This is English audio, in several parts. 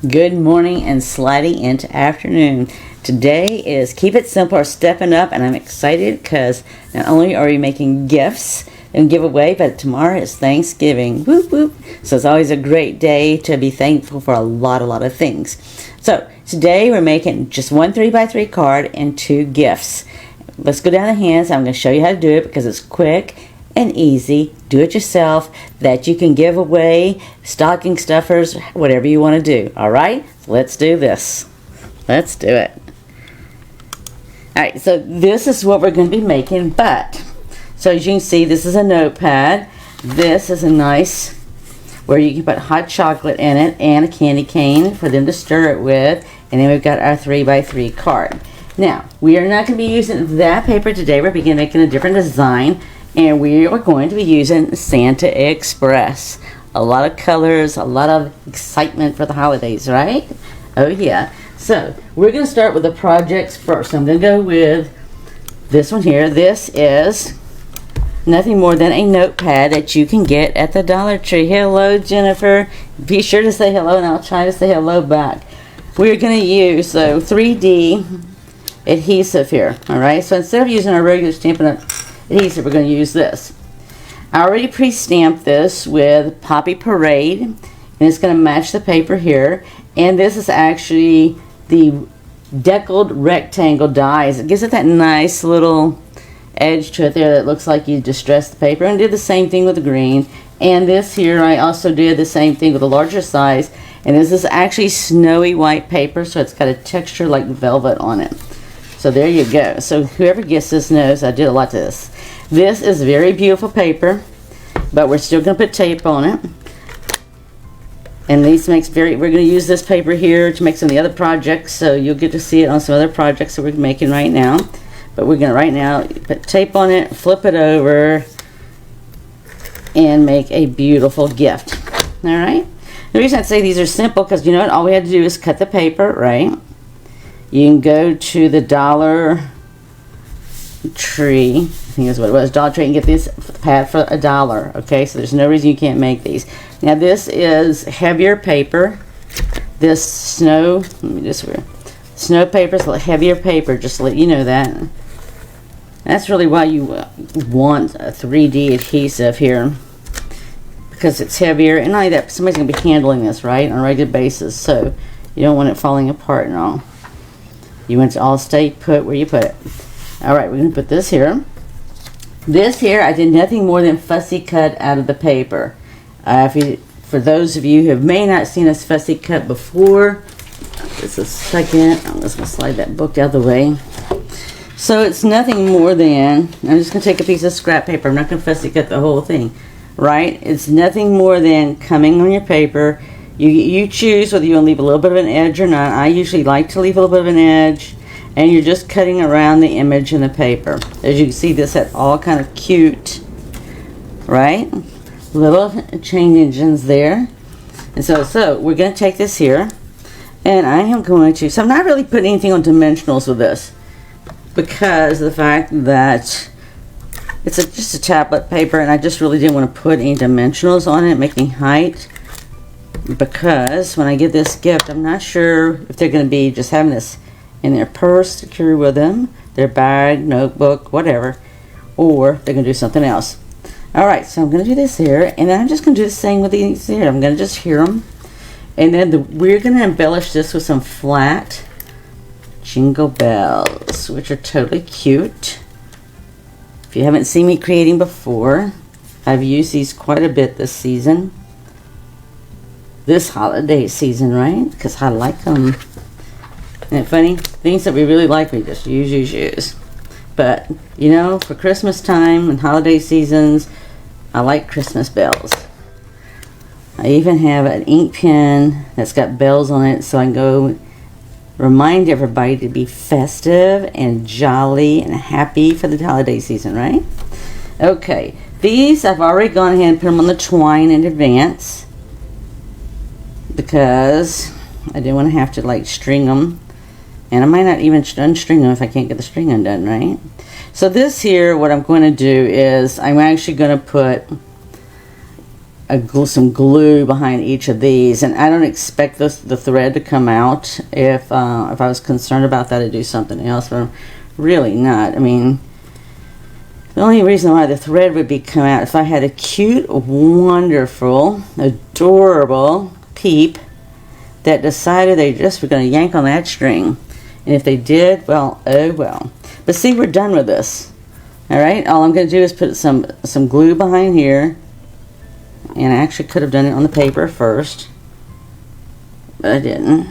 Good morning and sliding into afternoon. Today is Keep It Simple or Stepping Up, and I'm excited because not only are we making gifts and giveaway, but tomorrow is Thanksgiving. Whoop whoop. So it's always a great day to be thankful for a lot of things. So today we're making just one 3x3 card and two gifts. Let's go down the hands. I'm going to show you how to do it because it's quick and easy. Do it yourself that you can give away, stocking stuffers, whatever you want to do. Alright, let's do this. Let's do it. Alright, so this is what we're going to be making, but so as you can see, this is a notepad. This is a nice where you can put hot chocolate in it and a candy cane for them to stir it with, and then we've got our 3x3 card. Now, we are not going to be using that paper today. We're beginning making a different design. And we are going to be using Santa Express. A lot of colors, a lot of excitement for the holidays, right? Oh yeah. So we're going to start with the projects first. I'm going to go with this one here. This is nothing more than a notepad that you can get at the Dollar Tree. Hello, Jennifer. Be sure to say hello and I'll try to say hello back. We're going to use 3D adhesive here. Alright, so instead of using our regular Stampin' Up! Adhesive, we're going to use this. I already pre-stamped this with Poppy Parade, and it's going to match the paper here. And this is actually the deckled rectangle dies. It gives it that nice little edge to it there that looks like you distressed the paper. And did the same thing with the green. And this here, I also did the same thing with a larger size. And this is actually snowy white paper, so it's got a texture like velvet on it. So there you go. So whoever gets this knows I did a lot to this. This is very beautiful paper, but we're still going to put tape on it. And these we're going to use this paper here to make some of the other projects, so you'll get to see it on some other projects that we're making right now. But we're going to right now put tape on it, flip it over, and make a beautiful gift. Alright? The reason I say these are simple, because you know what? All we had to do is cut the paper, right? You can go to the Dollar Tree, I think that's what it was, Dollar Tree, and get this pad for $1. Okay, so there's no reason you can't make these. Now this is heavier paper. This snow paper is heavier paper, just to let you know that. That's really why you want a 3D adhesive here, because it's heavier, and not only that, somebody's going to be handling this, right, on a regular basis, so you don't want it falling apart and all. You want it to all stay put where you put it. Alright, we're going to put this here. This here, I did nothing more than fussy cut out of the paper. For those of you who may not seen us fussy cut before, just a second, I'm just going to slide that book out of the way. So it's nothing more than, I'm just going to take a piece of scrap paper, I'm not going to fussy cut the whole thing, right? It's nothing more than coming on your paper. You choose whether you want to leave a little bit of an edge or not. I usually like to leave a little bit of an edge. And you're just cutting around the image in the paper. As you can see, this had all kind of cute, right? Little chain engines there. And so we're going to take this here. And I am going to, so I'm not really putting anything on dimensionals with this, because of the fact that it's just a tablet paper, and I just really didn't want to put any dimensionals on it, making height. Because when I get this gift, I'm not sure if they're going to be just having this in their purse to carry with them, their bag, notebook, whatever, or they're going to do something else. Alright, so I'm going to do this here, and then I'm just going to do the same with these here. I'm going to just hear them, and then we're going to embellish this with some flat jingle bells, which are totally cute. If you haven't seen me creating before, I've used these quite a bit this season. This holiday season, right? Because I like them. Isn't it funny? Things that we really like, we just use. But, you know, for Christmas time and holiday seasons, I like Christmas bells. I even have an ink pen that's got bells on it, so I can go remind everybody to be festive and jolly and happy for the holiday season, right? Okay, these I've already gone ahead and put them on the twine in advance, because I didn't want to have to like string them. And I might not even unstring them if I can't get the string undone, right? So this here, what I'm going to do is I'm actually going to put some glue behind each of these, and I don't expect the thread to come out. If I was concerned about that, I'd do something else, but I'm really not. I mean, the only reason why the thread would be come out if I had a cute, wonderful, adorable peep that decided they just were going to yank on that string. And if they did, well, oh well. But see, we're done with this. Alright, all I'm going to do is put some glue behind here. And I actually could have done it on the paper first, but I didn't.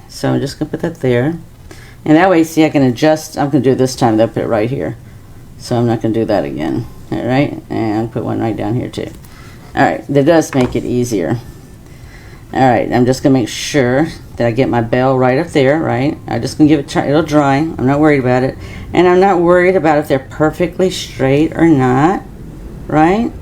So I'm just going to put that there. And that way, see, I can adjust. I'm going to do it this time, though, put it right here. So I'm not going to do that again. Alright, and put one right down here, too. Alright, that does make it easier. Alright, I'm just going to make sure that I get my bell right up there, right? I'm just going to give it, it'll dry. I'm not worried about it. And I'm not worried about if they're perfectly straight or not, right?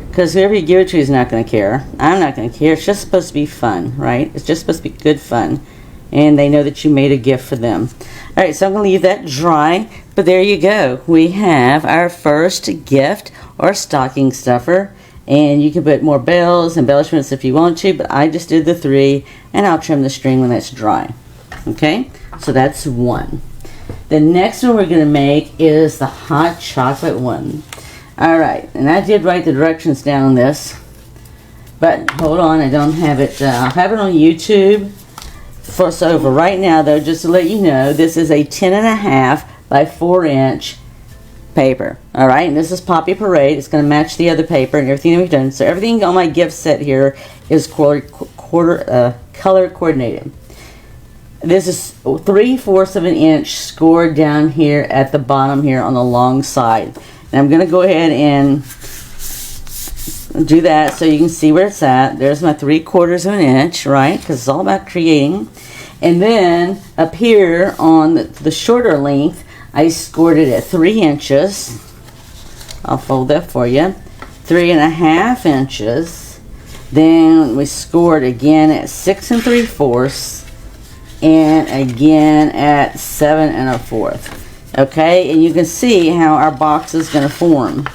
Because whoever you give it to is not going to care. I'm not going to care. It's just supposed to be fun, right? It's just supposed to be good fun. And they know that you made a gift for them. Alright, so I'm going to leave that dry. But there you go. We have our first gift or stocking stuffer. And you can put more bells, embellishments if you want to. But I just did the 3. And I'll trim the string when that's dry. Okay? So that's one. The next one we're going to make is the hot chocolate one. Alright, and I did write the directions down on this, but hold on, I don't have it, I'll have it on YouTube. So for right now though, just to let you know, this is a 10.5 by 4 inch paper. Alright, and this is Poppy Parade. It's going to match the other paper and everything that we've done. So everything on my gift set here is color coordinated. This is 3/4 of an inch scored down here at the bottom here on the long side. And I'm going to go ahead and do that so you can see where it's at. There's my 3/4 of an inch, right? Because it's all about creating. And then up here on the shorter length, I scored it at 3 inches. I'll fold that for you. 3.5 inches. Then we scored again at 6 3/4 and again at 7 1/4. Okay, and you can see how our box is going to form.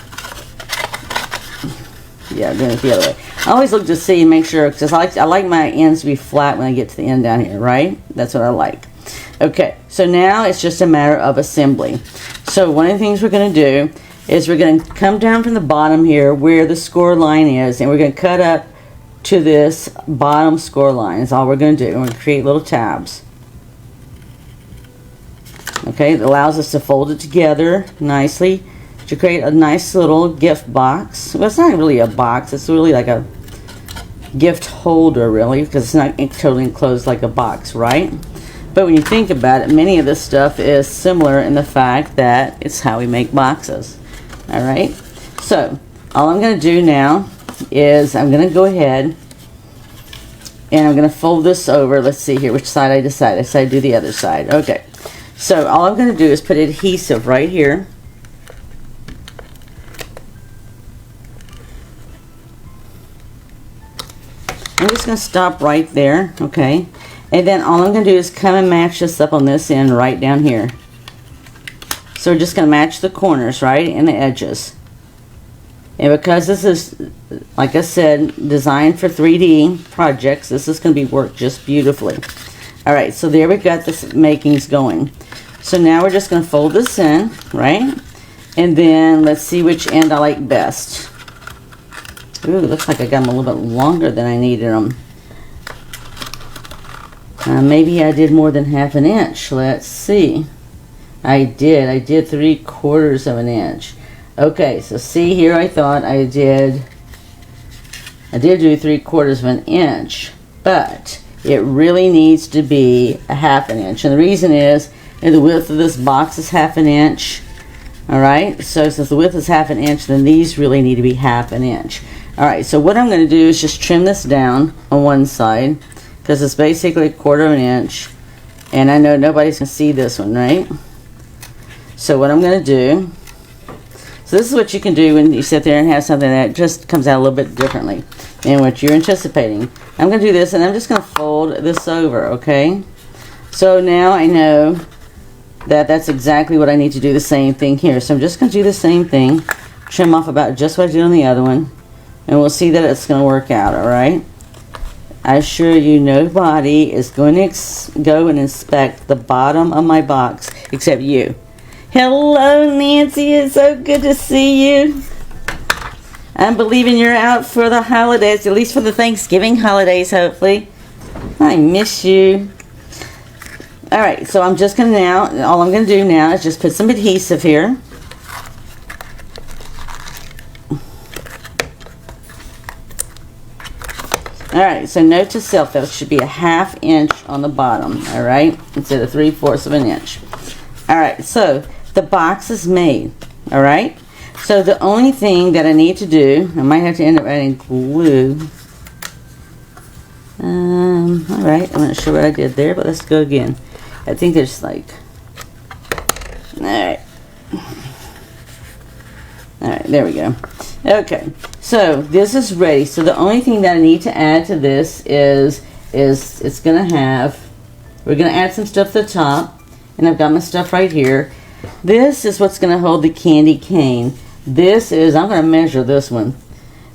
Yeah, doing it the other way. I always look to see and make sure, because I like my ends to be flat when I get to the end down here, right? That's what I like. Okay, so now it's just a matter of assembly. So one of the things we're going to do is we're going to come down from the bottom here where the score line is, and we're going to cut up to this bottom score line. Is all we're going to do. We're going to create little tabs. Okay, it allows us to fold it together nicely to create a nice little gift box. Well, it's not really a box, it's really like a gift holder, really, because it's not totally enclosed like a box, right? But when you think about it, many of this stuff is similar in the fact that it's how we make boxes. Alright, so all I'm going to do now is I'm going to go ahead and I'm going to fold this over. Let's see here which side I decide. I decided to do the other side. Okay. So all I'm going to do is put adhesive right here. I'm just going to stop right there, okay? And then all I'm going to do is come and match this up on this end right down here. So we're just going to match the corners, right, and the edges. And because this is, like I said, designed for 3D projects, this is going to be worked just beautifully. Alright, so there we've got the makings going. So now we're just going to fold this in, right? And then let's see which end I like best. Ooh, it looks like I got them a little bit longer than I needed them. Maybe I did more than 1/2 inch. Let's see. I did 3/4 of an inch. Okay, so see here, I thought I did do 3/4 of an inch, but it really needs to be a 1/2 inch. And the reason is, the width of this box is 1/2 inch. Alright, so since the width is 1/2 inch, then these really need to be 1/2 inch. Alright, so what I'm going to do is just trim this down on one side, because it's basically 1/4 of an inch. And I know nobody's going to see this one, right? So what I'm going to do, so this is what you can do when you sit there and have something that just comes out a little bit differently than what you're anticipating. I'm going to do this, and I'm just going to fold this over, okay? So now I know that that's exactly what I need to do, the same thing here. So I'm just going to do the same thing, trim off about just what I did on the other one, and we'll see that it's going to work out, all right? I assure you nobody is going to go and inspect the bottom of my box except you. Hello, Nancy. It's so good to see you. I'm believing you're out for the holidays, at least for the Thanksgiving holidays, hopefully. I miss you. All right, so I'm just going to all I'm going to do now is just put some adhesive here. All right, so note to self, that should be a 1/2 inch on the bottom, all right, instead of 3/4 of an inch. All right, so the box is made, all right? So the only thing that I need to do, I might have to end up adding glue. All right, I'm not sure what I did there, but let's go again. I think there's like, all right. All right, there we go. Okay, so this is ready. So the only thing that I need to add to this is it's gonna have, we're gonna add some stuff to the top, and I've got my stuff right here. This is what's gonna hold the candy cane. This is, I'm gonna measure this one.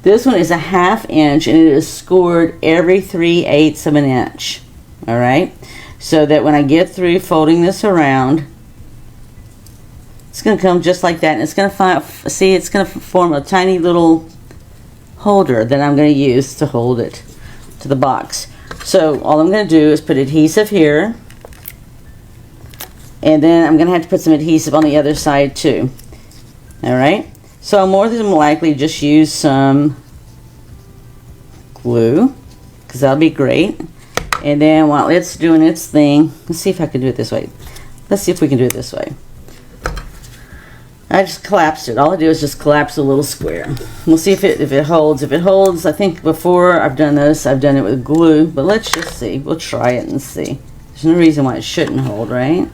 This one is a 1/2 inch, and it is scored every 3/8 of an inch. All right, so that when I get through folding this around, it's going to come just like that, and it's going to see, it's going to form a tiny little holder that I'm going to use to hold it to the box. So all I'm going to do is put adhesive here, and then I'm going to have to put some adhesive on the other side too. All right, so I'll more than likely just use some glue, because that'll be great. And then while it's doing its thing, let's see if I can do it this way. Let's see if we can do it this way. I just collapsed it. All I do is just collapse a little square. We'll see if it holds. If it holds, I think before I've done this, I've done it with glue. But let's just see. We'll try it and see. There's no reason why it shouldn't hold, right?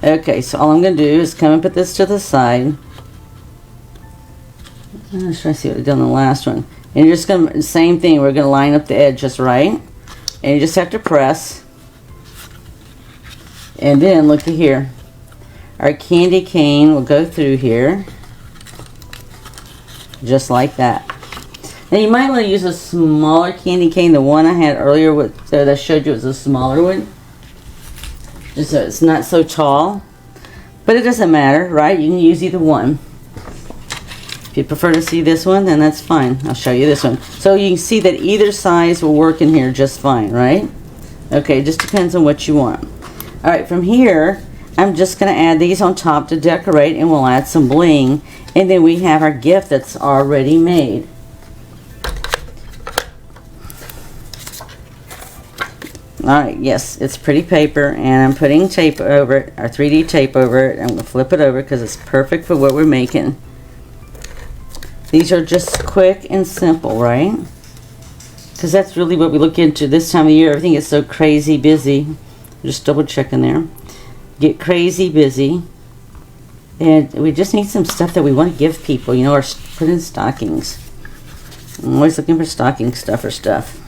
Okay, so all I'm going to do is come and put this to the side. Let's try to see what I did on the last one. And you're just going to, same thing. We're going to line up the edge just right. And you just have to press. And then look at here. Our candy cane will go through here, just like that. Now you might want to use a smaller candy cane. The one I had earlier that I showed you was a smaller one, just so it's not so tall. But it doesn't matter, right? You can use either one. If you prefer to see this one, then that's fine. I'll show you this one. So you can see that either size will work in here just fine, right? Okay, it just depends on what you want. All right, from here, I'm just going to add these on top to decorate, and we'll add some bling, and then we have our gift that's already made. Alright, yes, it's pretty paper, and I'm putting tape over it, our 3D tape over it. I'm going to flip it over because it's perfect for what we're making. These are just quick and simple, right? Because that's really what we look into this time of year. Everything is so crazy busy. Just double checking there. Get crazy busy, and we just need some stuff that we want to give people, you know, or put in stockings. I'm always looking for stocking stuffer stuff,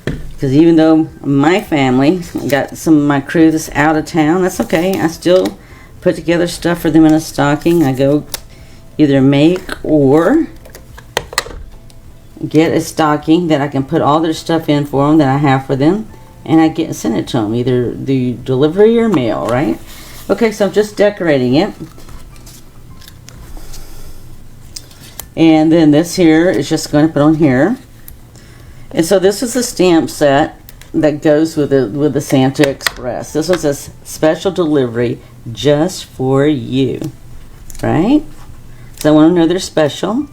because even though my family got some of my crew that's out of town, that's okay. I still put together stuff for them in a stocking. I go either make or get a stocking that I can put all their stuff in for them that I have for them, and I get send it to them, either the delivery or mail, right? Okay, so I'm just decorating it. And then this here is just going to put on here. And so this is a stamp set that goes with the Santa Express. This was a special delivery just for you, right? So I want to know they're special.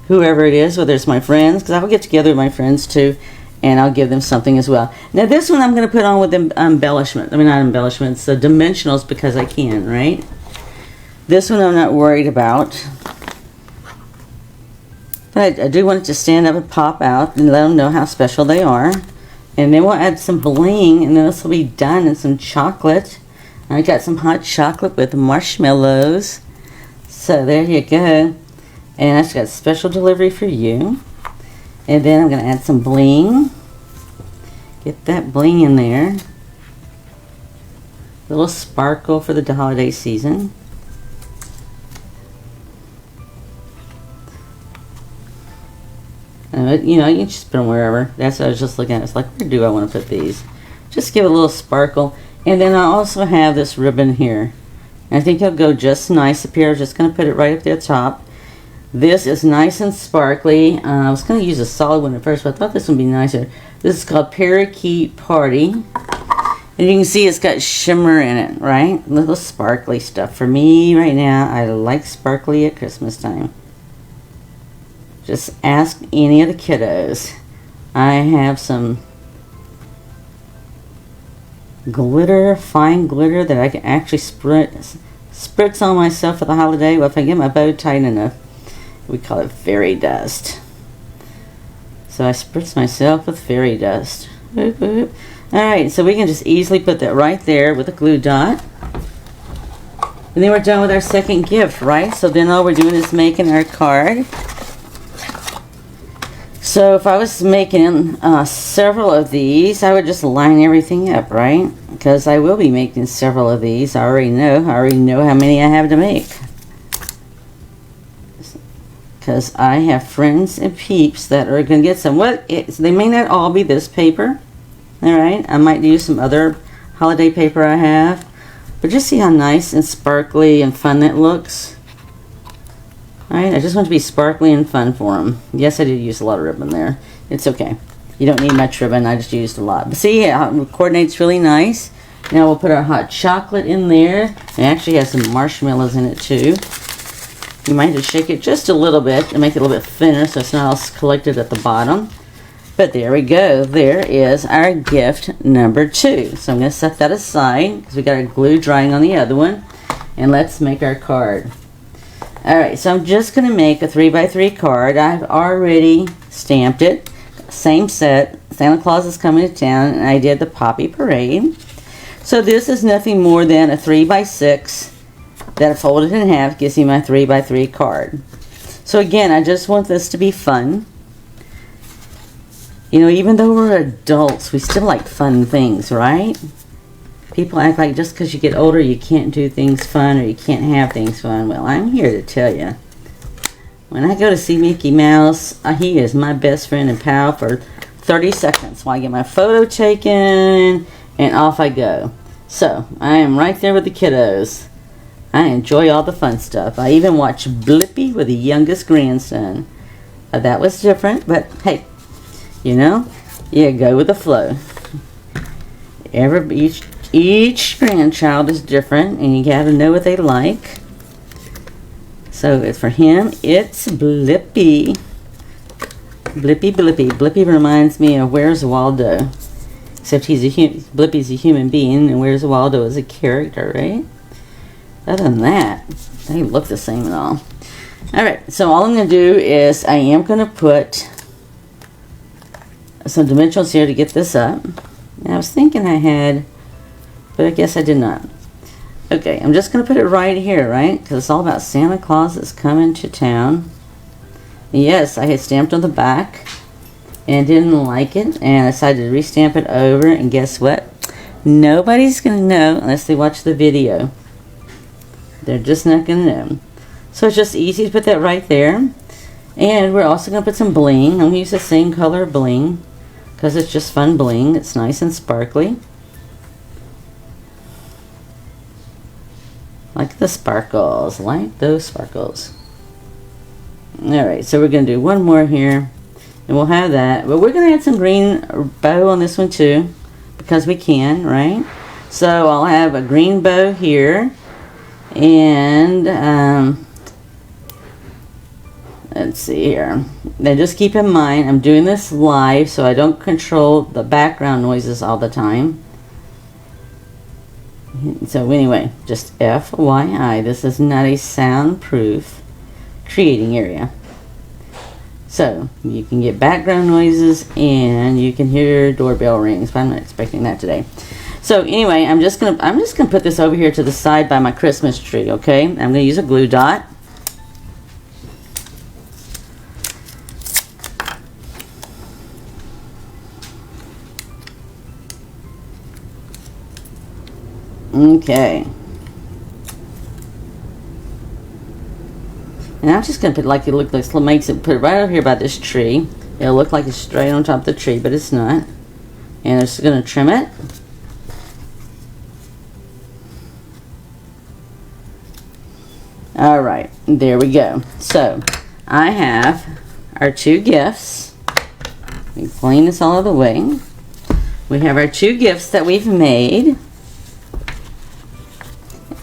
Whoever it is, whether it's my friends, because I will get together with my friends too, and I'll give them something as well. Now this one I'm going to put on with embellishment. I mean, not embellishments, dimensionals, because I can, right? This one I'm not worried about. But I do want it to stand up and pop out and let them know how special they are. And then we'll add some bling, and then this will be done, and some chocolate. I got some hot chocolate with marshmallows. So there you go. And I just got special delivery for you. And then I'm going to add some bling. Get that bling in there. A little sparkle for the holiday season. You know, you can just put them wherever. That's what I was just looking at. It's like, where do I want to put these? Just give it a little sparkle. And then I also have this ribbon here. I think it'll go just nice up here. I'm just going to put it right up there top. This is nice and sparkly. I was going to use a solid one at first, but I thought this would be nicer. This is called Parakeet Party. And you can see it's got shimmer in it, right? Little sparkly stuff. For me right now, I like sparkly at Christmas time. Just ask any of the kiddos. I have some glitter, fine glitter that I can actually spritz on myself for the holiday. Well, if I get my bow tight enough, we call it fairy dust. So I spritz myself with fairy dust. Boop, boop. Alright, so we can just easily put that right there with a glue dot. And then we're done with our second gift, right? So then all we're doing is making our card. So if I was making several of these, I would just line everything up, right? Because I will be making several of these. I already know how many I have to make. Because I have friends and peeps that are going to get some. They may not all be this paper. Alright, I might use some other holiday paper I have. But just see how nice and sparkly and fun that looks. Alright, I just want to be sparkly and fun for them. Yes, I did use a lot of ribbon there. It's okay. You don't need much ribbon. I just used a lot. But see how it coordinates really nice. Now we'll put our hot chocolate in there. It actually has some marshmallows in it too. You might just shake it just a little bit to make it a little bit thinner so it's not all collected at the bottom. But there we go. There is our gift number 2. So I'm going to set that aside because we got our glue drying on the other one. And let's make our card. Alright, so I'm just going to make a 3x3 card. I've already stamped it. Same set. Santa Claus is coming to town, and I did the Poppy Parade. So this is nothing more than a 3x6 that I folded in half, gives me my 3x3 card. So again, I just want this to be fun. You know, even though we're adults, we still like fun things, right? People act like just because you get older you can't do things fun or you can't have things fun. Well, I'm here to tell you. When I go to see Mickey Mouse, he is my best friend and pal for 30 seconds while I get my photo taken and off I go. So, I am right there with the kiddos. I enjoy all the fun stuff. I even watch Blippi with the youngest grandson. That was different, but hey, you know, you go with the flow. Each grandchild is different, and you gotta know what they like. So it's for him, it's Blippi. Blippi, Blippi. Blippi reminds me of Where's Waldo. Except Blippi's a human being, and Where's Waldo is a character, right? Other than that, they look the same and all. Alright, so all I'm going to do is I am going to put some dimensionals here to get this up. Now, I was thinking I had, but I guess I did not. Okay, I'm just going to put it right here, right? Because it's all about Santa Claus that's coming to town. Yes, I had stamped on the back and didn't like it, and I decided to restamp it over, and guess what? Nobody's going to know unless they watch the video. They're just not going to know. So it's just easy to put that right there. And we're also going to put some bling. I'm going to use the same color bling because it's just fun bling. It's nice and sparkly. Like the sparkles. Like those sparkles. Alright, so we're going to do one more here. And we'll have that. But we're going to add some green bow on this one too. Because we can, right? So I'll have a green bow here. And let's see here. Now just keep in mind I'm doing this live so I don't control the background noises all the time. So anyway, just FYI, this is not a soundproof creating area. So you can get background noises and you can hear doorbell rings, but I'm not expecting that today. So anyway, I'm just gonna put this over here to the side by my Christmas tree, okay? I'm gonna use a glue dot. Okay. And I'm just gonna put like it looks like makes it put it right over here by this tree. It'll look like it's straight on top of the tree, but it's not. And I'm just going to trim it. Alright, there we go. So, I have our 2 gifts. Let me clean this all of the way. We have our 2 gifts that we've made.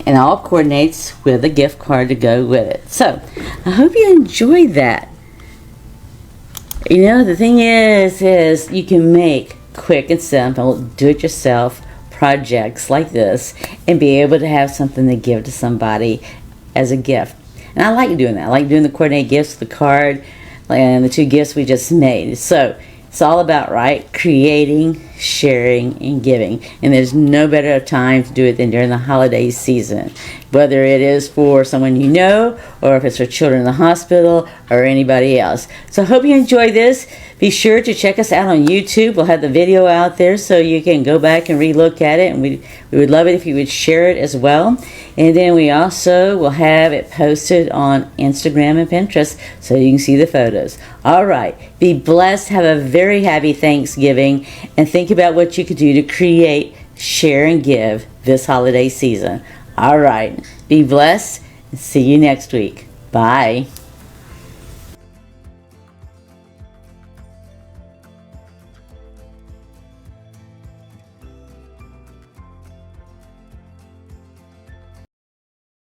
And all coordinates with a gift card to go with it. So, I hope you enjoyed that. You know, the thing is you can make quick and simple, do-it-yourself projects like this and be able to have something to give to somebody as a gift. And I like doing that. I like doing the coordinate gifts, the card, and the 2 gifts we just made. So, it's all about, right, creating, sharing, and giving. And there's no better time to do it than during the holiday season. Whether it is for someone you know, or if it's for children in the hospital, or anybody else. So I hope you enjoyed this. Be sure to check us out on YouTube. We'll have the video out there so you can go back and re-look at it. And we would love it if you would share it as well. And then we also will have it posted on Instagram and Pinterest so you can see the photos. Alright, be blessed. Have a very happy Thanksgiving. And think about what you could do to create, share, and give this holiday season. Alright, be blessed and see you next week. Bye.